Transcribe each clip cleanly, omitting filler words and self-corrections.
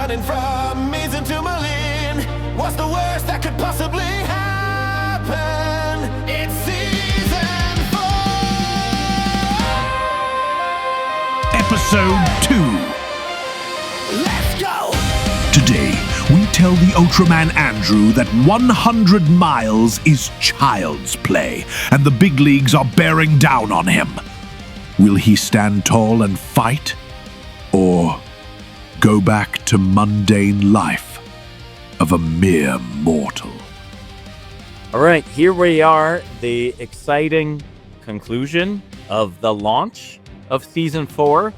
running from Mizen to Malin. What's the worst that could possibly happen? It's season 4. Episode 2. Let's go. Today, we tell the Ultraman Andrew that 100 miles is child's play, and the big leagues are bearing down on him. Will he stand tall and fight? Or go back to mundane life of a mere mortal? All right, here we are, the exciting conclusion of the launch of Season 4.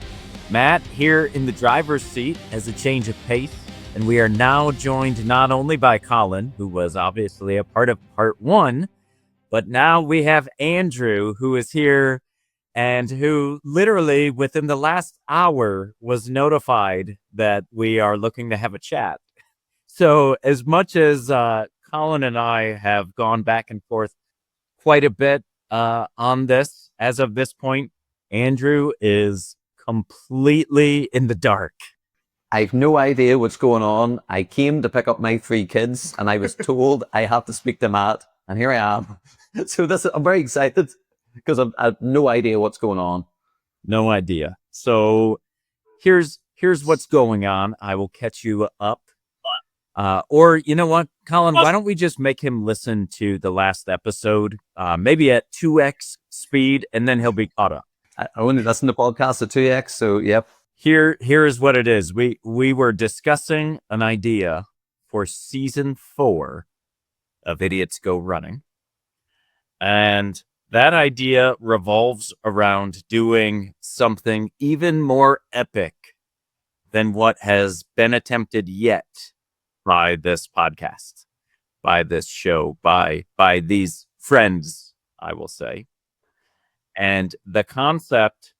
Matt here in the driver's seat as a change of pace, and we are now joined not only by Colin, who was obviously a part of Part 1, but now we have Andrew, who is here and who literally within the last hour was notified that we are looking to have a chat. So as much as Colin and I have gone back and forth quite a bit on this, as of this point, Andrew is completely in the dark. I've no idea what's going on. I came to pick up my 3 kids and I was told I have to speak to Matt, and here I am. So I'm very excited because I have no idea what's going on. No idea. So here's what's going on. I will catch you up. Or you know what, Colin, why don't we just make him listen to the last episode, maybe at 2x speed, and then he'll be caught up. I only listen to podcasts at 2x, so yep. Here is what it is. We were discussing an idea for Season 4 of Idiots Go Running. And that idea revolves around doing something even more epic than what has been attempted yet by this podcast, by this show, by these friends, I will say. And the concept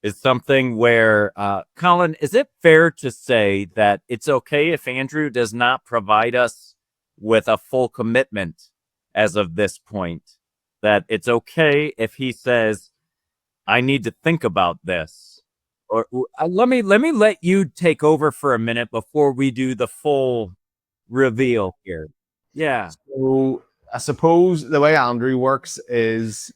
is something where, Colin, is it fair to say that it's okay if Andrew does not provide us with a full commitment as of this point? That it's okay if he says, I need to think about this? Or let me let you take over for a minute before we do the full reveal here. Yeah. So I suppose the way Andrew works is,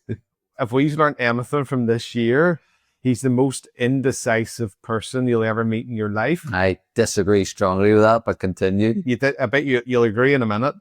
if we've learned anything from this year, he's the most indecisive person you'll ever meet in your life. I disagree strongly with that, but continue. I bet you'll agree in a minute.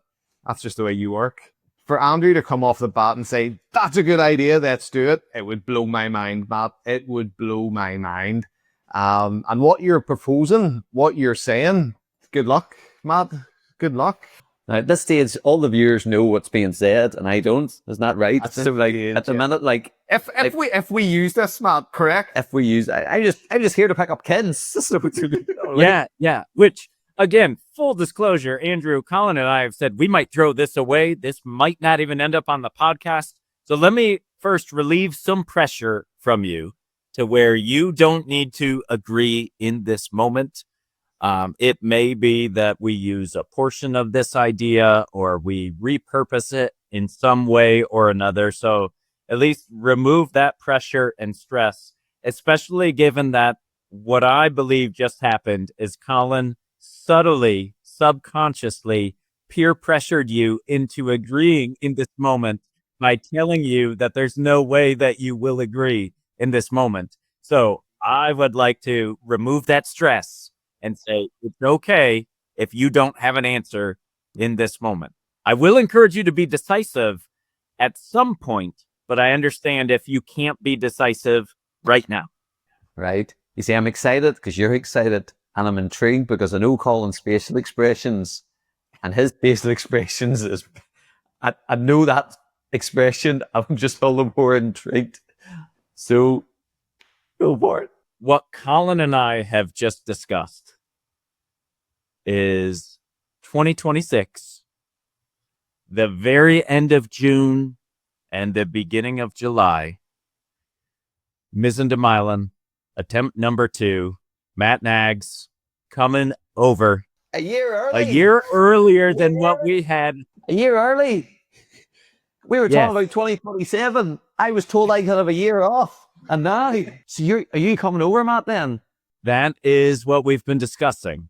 That's just the way you work. For Andrew to come off the bat and say, that's a good idea, let's do it, it would blow my mind, Matt. It would blow my mind. And what you're proposing, what you're saying, good luck, Matt. Good luck. Now, at this stage, all the viewers know what's being said, and I don't. Isn't that right? That's so, like, it, at the minute, like, if we use this, Matt, correct? if we use, I'm just here to pick up kids. So, Yeah. Which, again, full disclosure, Andrew, Colin, and I have said we might throw this away. This might not even end up on the podcast. So let me first relieve some pressure from you to where you don't need to agree in this moment. It may be that we use a portion of this idea or we repurpose it in some way or another. So at least remove that pressure and stress, especially given that what I believe just happened is Colin subtly, subconsciously peer pressured you into agreeing in this moment by telling you that there's no way that you will agree in this moment. So I would like to remove that stress and say, it's okay if you don't have an answer in this moment. I will encourage you to be decisive at some point, but I understand if you can't be decisive right now. right? You see, I'm excited because you're excited, and I'm intrigued because I know Colin's facial expressions, and his facial expressions is, I know that expression. I'm just all the more intrigued. So, go for it. What Colin and I have just discussed is 2026, the very end of June and the beginning of July. Mizen to Malin, attempt number 2. Matt Nags coming over A year early. a year earlier than what we had. A year early. We were Yes. talking about 2027. I was told I could have a year off. And now, so are you coming over, Matt, then? That is what we've been discussing.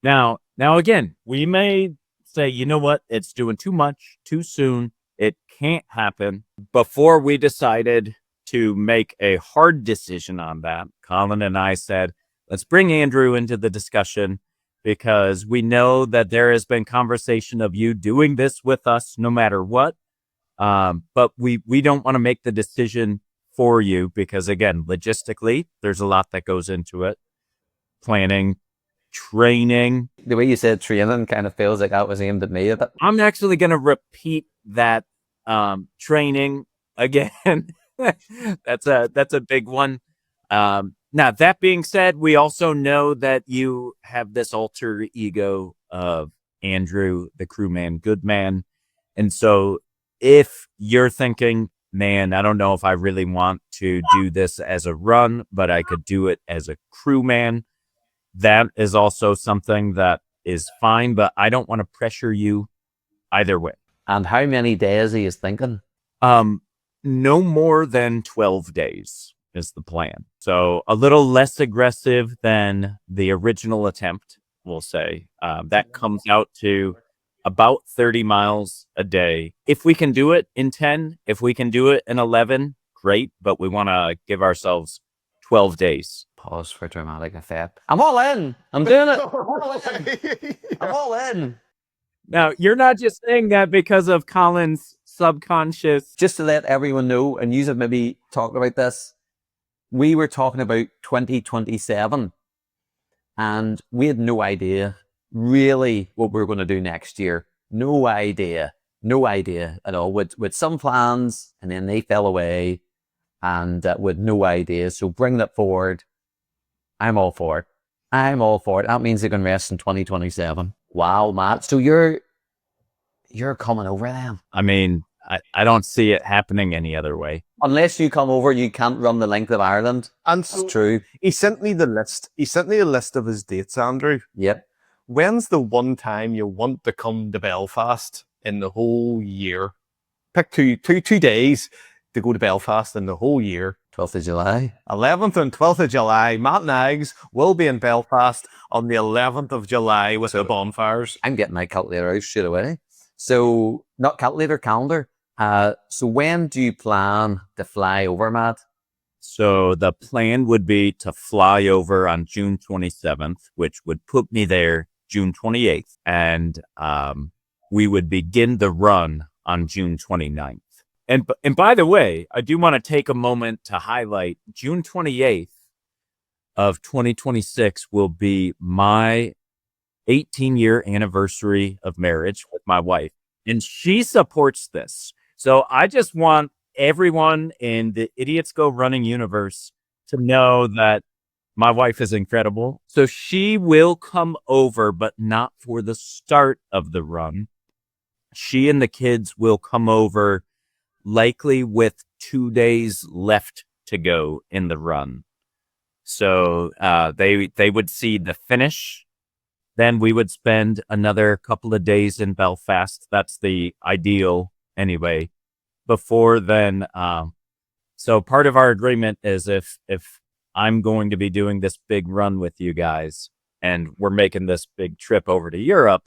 Now again, we may say, you know what, it's doing too much, too soon. It can't happen. Before we decided to make a hard decision on that, Colin and I said, let's bring Andrew into the discussion because we know that there has been conversation of you doing this with us no matter what. But we don't want to make the decision for you because, again, logistically, there's a lot that goes into it. Planning, training. The way you said training kind of feels like that was aimed at me a bit. I'm actually going to repeat that training again. That's a big one. Now, that being said, we also know that you have this alter ego of Andrew, the crewman, good man. And so if you're thinking, man, I don't know if I really want to do this as a run, but I could do it as a crewman, that is also something that is fine, but I don't want to pressure you either way. And how many days he is thinking? No more than 12 days is the plan. So a little less aggressive than the original attempt, we'll say. That comes out to about 30 miles a day. If we can do it in 10, if we can do it in 11, great, but we want to give ourselves 12 days. Pause for dramatic effect. I'm all in. I'm doing it. I'm all in. Now, you're not just saying that because of Colin's subconscious. Just to let everyone know, and you have maybe talked about this, we were talking about 2027, and we had no idea really what we were going to do next year. No idea at all. With some plans, and then they fell away, and with no idea. So bring that forward. I'm all for it. That means they can rest in 2027. Wow, Matt. So you're coming over then? I mean, I don't see it happening any other way. Unless you come over, you can't run the length of Ireland. And so That's true. he sent me the list. He sent me a list of his dates, Andrew. Yep. When's the one time you want to come to Belfast in the whole year? Pick two days to go to Belfast in the whole year. 12th of July. 11th and 12th of July. Matt and Ags will be in Belfast on the 11th of July with the bonfires. I'm getting my calculator out straight away. So, not calculator, calendar. So when do you plan to fly over, Matt? So the plan would be to fly over on June 27th, which would put me there June 28th. And we would begin the run on June 29th. And by the way, I do want to take a moment to highlight June 28th of 2026 will be my 18-year anniversary of marriage with my wife. And she supports this. So I just want everyone in the Idiots Go Running universe to know that my wife is incredible. So she will come over, but not for the start of the run. She and the kids will come over likely with 2 days left to go in the run. So they would see the finish. Then we would spend another couple of days in Belfast. That's the ideal anyway. Before then, so part of our agreement is if I'm going to be doing this big run with you guys and we're making this big trip over to Europe,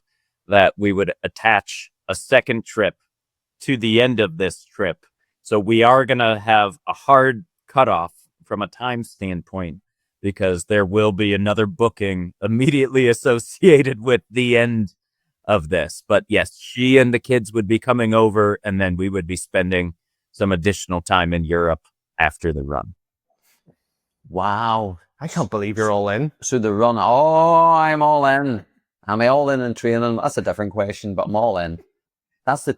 that we would attach a second trip to the end of this trip. So we are going to have a hard cutoff from a time standpoint because there will be another booking immediately associated with the end of this. But yes, she and the kids would be coming over, and then we would be spending some additional time in Europe after the run. Wow. I can't believe you're all in. So the run, I'm all in. Am I all in training? That's a different question, but I'm all in. That's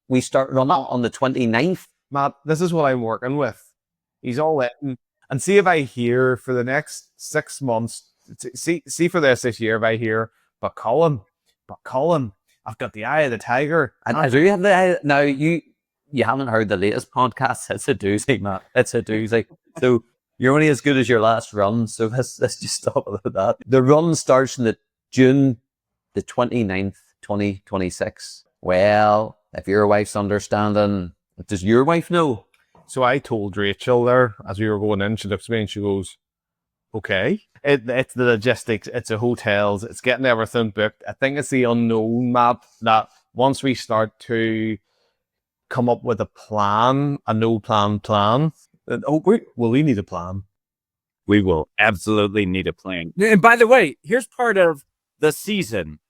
we start running on the 29th. Matt, this is what I'm working with. He's all in. And see if I hear for the next 6 months, see for this year, if I hear, but Colin, I've got the eye of the tiger. And I do have the eye. Now, you haven't heard the latest podcast. It's a doozy, Matt. It's a doozy. So you're only as good as your last run. So let's just stop with that. The run starts in June the 29th, 2026. Well, if your wife's understanding, does your wife know? So I told Rachel there, as we were going in, she looks at me and she goes, okay. It's the logistics, it's the hotels, it's getting everything booked. I think it's the unknown, Matt, that once we start to come up with a plan, a no-plan plan, then, we need a plan. We will absolutely need a plan. And by the way, here's part of the season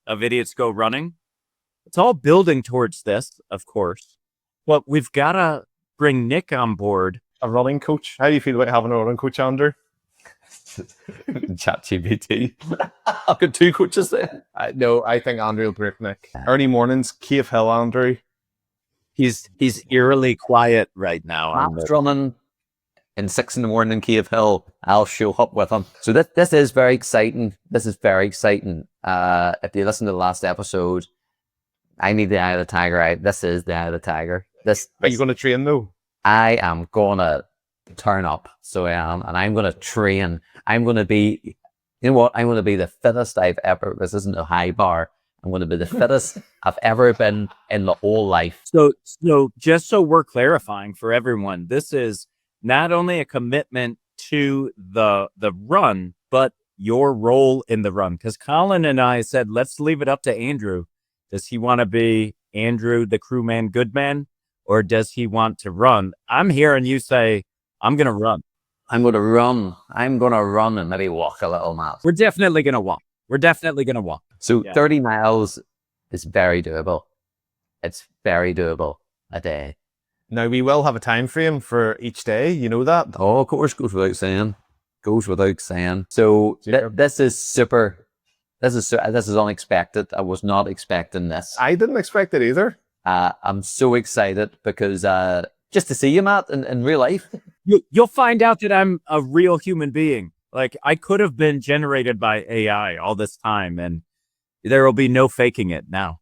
of Idiots Go Running. It's all building towards this, of course. But we've got to bring Nick on board. A running coach. How do you feel about having a running coach, Andrew? ChatGPT. I've got 2 coaches there. No, I think Andrew will break Nick. Early mornings, Cave Hill, Andrew. He's eerily quiet right now. Matt's running in 6 a.m. in Cave Hill. I'll show up with him. So this is very exciting. This is very exciting. If you listen to the last episode, I need the eye of the tiger. This is the eye of the tiger. Are you going to train though? I am going to turn up. So I am. And I'm going to train. I'm going to be, you know what? I'm going to be the fittest I've ever, this isn't a high bar. I'm going to be the fittest I've ever been in the whole life. So just so we're clarifying for everyone, this is not only a commitment to the run, but your role in the run. Because Colin and I said, let's leave it up to Andrew. Does he want to be Andrew, the crewman, good man? Or does he want to run? I'm hearing you say, I'm going to run. I'm going to run. I'm going to run and maybe walk a little, Matt. We're definitely going to walk. We're definitely going to walk. So Yeah. 30 miles is very doable. It's very doable a day. Now, we will have a time frame for each day. You know that? Oh, of course, goes without saying. Goes without saying. So this is super. This is unexpected. I was not expecting this. I didn't expect it either. I'm so excited because just to see you, Matt, in real life. You'll find out that I'm a real human being. Like, I could have been generated by AI all this time, and there will be no faking it now.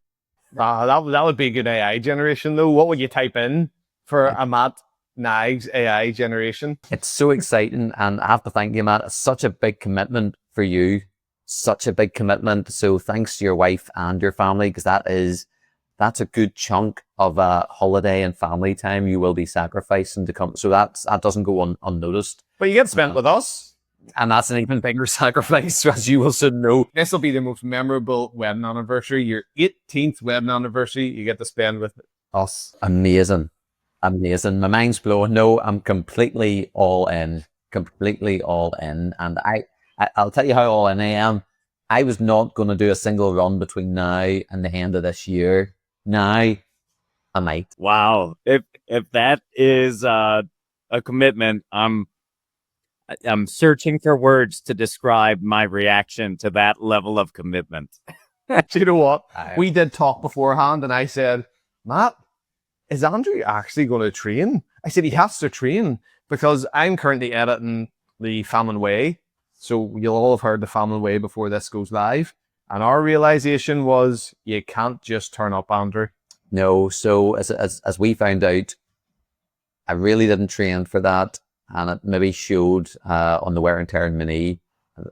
That would be a good AI generation, though. What would you type in for a Matt Niggs AI generation? It's so exciting, and I have to thank you, Matt. It's such a big commitment for you. Such a big commitment. So thanks to your wife and your family, because that's a good chunk of holiday and family time you will be sacrificing to come. So that doesn't go unnoticed. But you get spent with us. And that's an even bigger sacrifice, as you will soon know. This will be the most memorable wedding anniversary. Your 18th wedding anniversary you get to spend with us. Amazing. Amazing. My mind's blown. No, I'm completely all in. Completely all in. And I'll tell you how all in I am. I was not going to do a single run between now and the end of this year. Now, I might. Wow. If that is a commitment, I'm searching for words to describe my reaction to that level of commitment. Do you know what? We did talk beforehand, and I said, Matt, is Andrew actually going to train? I said, he has to train because I'm currently editing the Famine Way. So you'll all have heard the Famine Way before this goes live. And our realization was you can't just turn up, Andrew. No. So as we found out, I really didn't train for that. And it maybe showed on the wear and tear in my knee.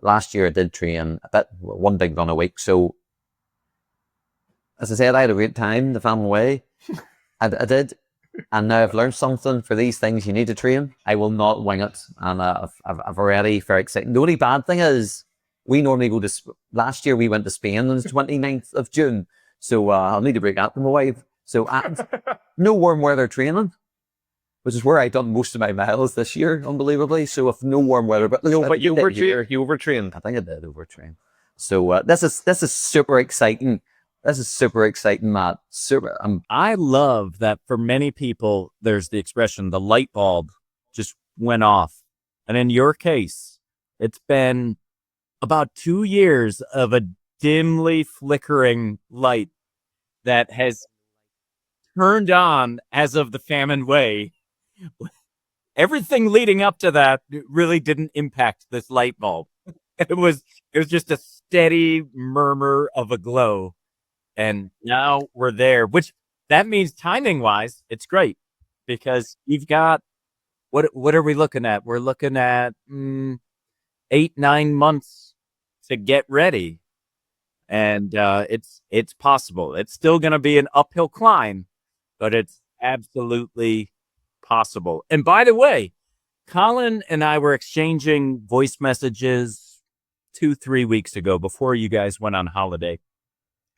Last year I did train a bit, one big run a week. So, as I said, I had a great time the Family Way. I did. And now I've learned something. For these things, you need to train. I will not wing it. And I've already very excited. The only bad thing is, we normally go to, last year we went to Spain on the 29th of June. So I'll need to break that with my wife. So no warm weather training, which is where I done most of my miles this year, unbelievably. So if no warm weather, but you overtrained. I think I did overtrain. So this is super exciting. This is super exciting, Matt. Super. I love that for many people, there's the expression, the light bulb just went off. And in your case, it's been about 2 years of a dimly flickering light that has turned on as of the Famine Way. Everything leading up to that really didn't impact this light bulb. It was just a steady murmur of a glow. And now we're there, which that means timing wise, it's great because you've got, what are we looking at? We're looking at 8-9 months to get ready. And it's possible. It's still going to be an uphill climb, but it's absolutely possible. And by the way, Colin and I were exchanging voice messages 2-3 weeks ago before you guys went on holiday.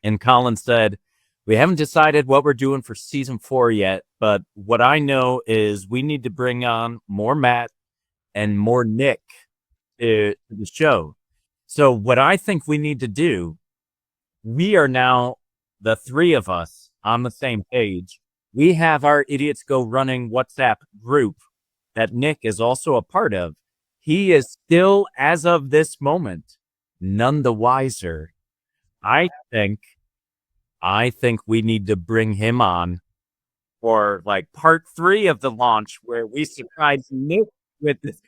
And Colin said, we haven't decided what we're doing for season 4 yet, but what I know is we need to bring on more Matt and more Nick to the show. So what I think we need to do, we are now the 3 of us on the same page. We have our Idiots Go Running WhatsApp group that Nick is also a part of. He is still, as of this moment, none the wiser. I think we need to bring him on for like part 3 of the launch where we surprise Nick with this.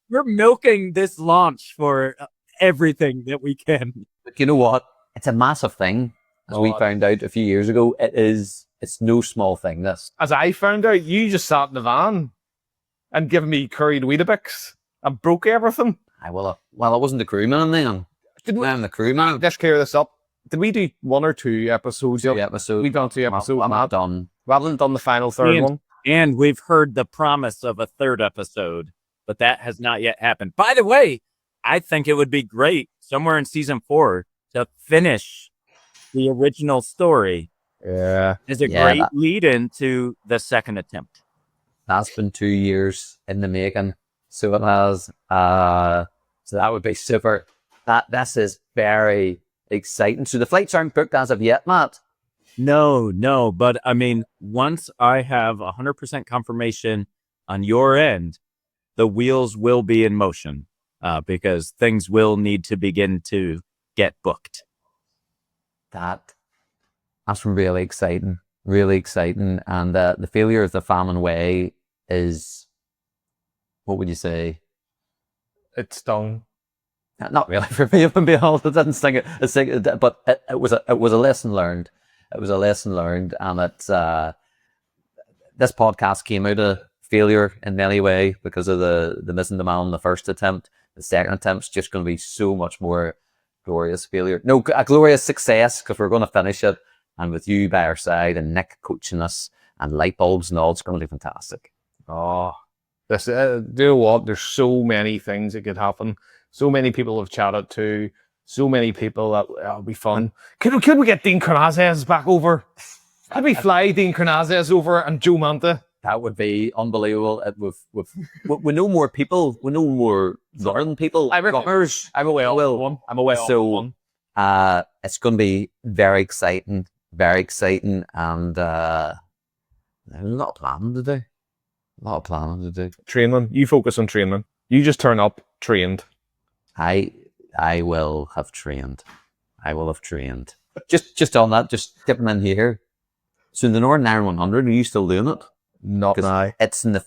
We're milking this launch for everything that we can. But you know what? It's a massive thing. As we found out a few years ago, it's no small thing, this. As I found out, you just sat in the van and given me curried Weetabix and broke everything. Well, I wasn't the crewman then. I'm the crewman. Let's clear this up. Did we do 1 or 2 episodes? 2 episodes. We've done 2 episodes. I'm not done. We haven't done the final third one. And we've heard the promise of a 3rd episode, but that has not yet happened. By the way, I think it would be great somewhere in season 4 to finish the original story. Yeah. Is a great lead into the 2nd attempt. That's been 2 years in the making. So it has. So that would be super. This is very exciting. So the flights aren't booked as of yet, Matt? No. But I mean, once I have 100% confirmation on your end, the wheels will be in motion because things will need to begin to get booked. That's really exciting. Really exciting. And the failure of the Famine Way is, what would you say? It stung. Not really for me, if I'm being honest. I didn't sting it, but it was a lesson learned. It was a lesson learned, and it's this podcast came out of failure in many ways because of the missing the Malin the first attempt. The second attempt's just going to be so much more glorious failure. No, a glorious success because we're going to finish it, and with you by our side and Nick coaching us and light bulbs and all, it's going to be fantastic. Oh, this. Do you know what? There's so many things that could happen. So many people have chatted to. So many people that'll be fun. Could we get Dean Carnazes back over? Could we fly Dean Carnazes over and Joe Manta? That would be unbelievable. We know more people. We know more learn people. I'm aware of one. It's going to be very exciting, and there's a lot of planning to do. Training. You focus on training. You just turn up trained. I will have trained. Just on that, just dipping in here. So the Northern Iron 100, are you still doing it? Not now. It's in the.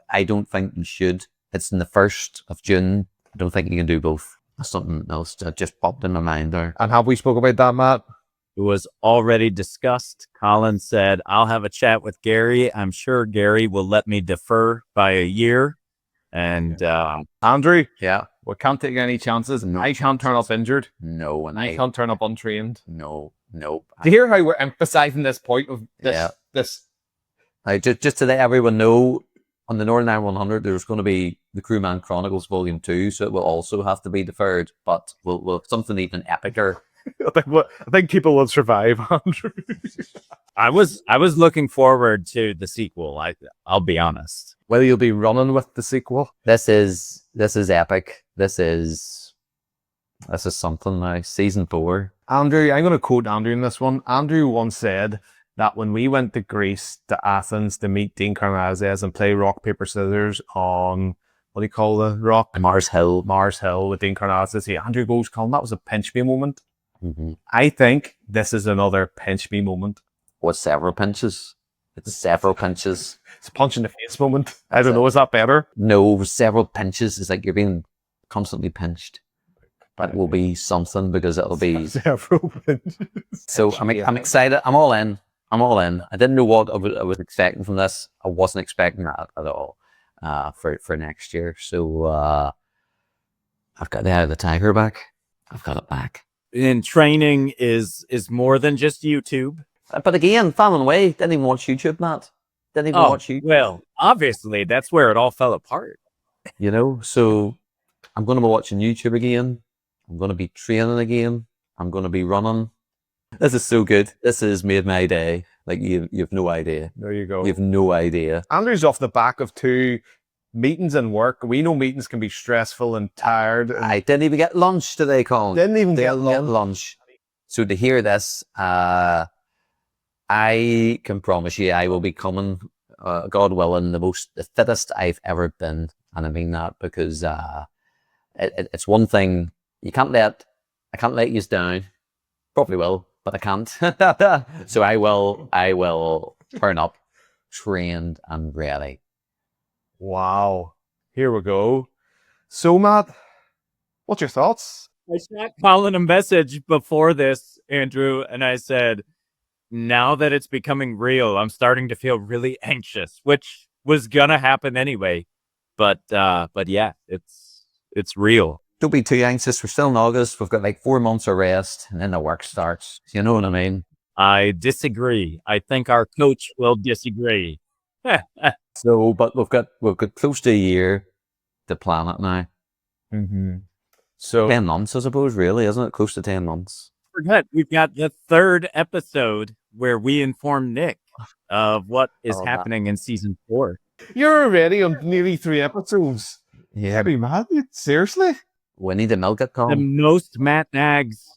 I don't think you should. It's in the 1st of June. I don't think you can do both. That's something else that just popped in my mind there. And have we spoke about that, Matt? It was already discussed. Colin said, I'll have a chat with Gary. I'm sure Gary will let me defer by a year. And Andrew? Yeah. We can't take any chances. No. I can't turn up injured. No. And I can't turn up untrained. No. Do you hear how we're emphasizing this point of this? Yeah. This. Just to let everyone know, on the Northern Iron 100, there's going to be the Crewman Chronicles Volume 2, so it will also have to be deferred, but we'll something even epicer. I think people will survive, Andrew. I was looking forward to the sequel. I'll be honest. Whether you'll be running with the sequel. This is epic. This is something now. Season 4. Andrew, I'm going to quote Andrew in this one. Andrew once said that when we went to Greece, to Athens, to meet Dean Carnazes and play rock, paper, scissors on, what do you call the rock? Mars Hill with Dean Carnazes. Andrew goes, Colin, that was a pinch me moment. Mm-hmm. I think this is another pinch me moment. What, several pinches? It's several pinches. It's a punch in the face moment. I don't know, is that better? No, several pinches is like you're being constantly pinched. That will be something because it'll be several pinches. So I'm excited. I'm all in. I didn't know what I was expecting from this. I wasn't expecting that at all for next year. So I've got the Eye of the Tiger back. I've got it back. And training is more than just YouTube. But again, Famine Way didn't even watch YouTube, Matt. Didn't even watch YouTube. Well, obviously, that's where it all fell apart. You know, so I'm going to be watching YouTube again. I'm going to be training again. I'm going to be running. This is so good. This has made my day. Like you've no idea. There you go. You've no idea. Andrew's off the back of 2 meetings and work. We know meetings can be stressful and tired. And I didn't even get lunch today, Colin. didn't even get Didn't get lunch. lunch. So to hear this, I can promise you I will be coming, God willing, the fittest I've ever been. And I mean that because it's one thing I can't let you down. Probably will, but I can't. So I will turn up, trained and ready. Wow. Here we go. So, Matt, what's your thoughts? I shot Colin a message before this, Andrew, and I said, now that it's becoming real, I'm starting to feel really anxious, which was gonna happen anyway. But yeah, it's real. Don't be too anxious. We're still in August. We've got like 4 months of rest and then the work starts. You know what I mean? I disagree. I think our coach will disagree. So, but we've got close to a year to plan it now. Mm-hmm. So 10 months, I suppose, really, isn't it? Close to 10 months. Forget, we've got the 3rd episode where we inform Nick of what is happening in season 4. you're already on nearly 3 episodes. Yeah. Pretty mad. Seriously? We need to milk it, The Colin. most Matt Nags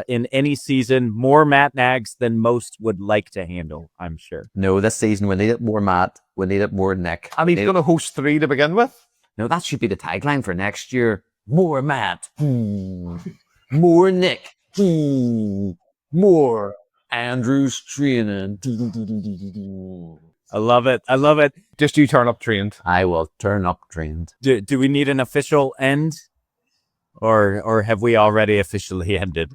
in any season, more Matt Nags than most would like to handle, I'm sure. No, this season we need it more Matt. We need it more Nick. And he's going to host 3 to begin with? No, that should be the tagline for next year. More Matt. More Nick. More Andrew's training. I love it. I love it. Just you turn up trained. I will turn up trained. Do we need an official end? Or have we already officially ended?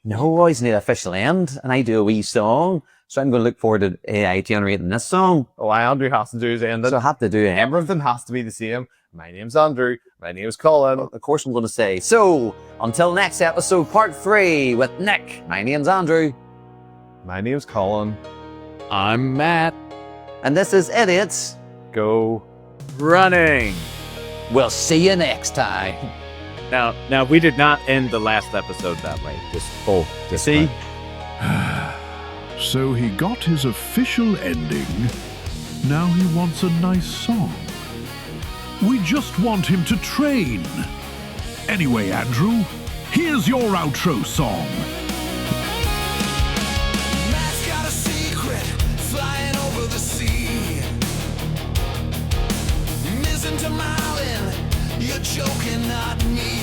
No, always need an official end, and I do a wee song. So I'm going to look forward to AI generating this song. Oh, Andrew has to do his end. So I have to do it. Everything has to be the same. My name's Andrew. My name's Colin. Of course, I'm going to say. So until next episode, part 3 with Nick. My name's Andrew, My name's Colin. I'm Matt. and this is Idiots. Go. Running. We'll see you next time. Now we did not end the last episode that way. Just full. See? So he got his official ending. Now he wants a nice song. We just want him to train. Anyway, Andrew, here's your outro song. Matt's got a secret flying over the sea. Mizen to Malin, you're joking, not me.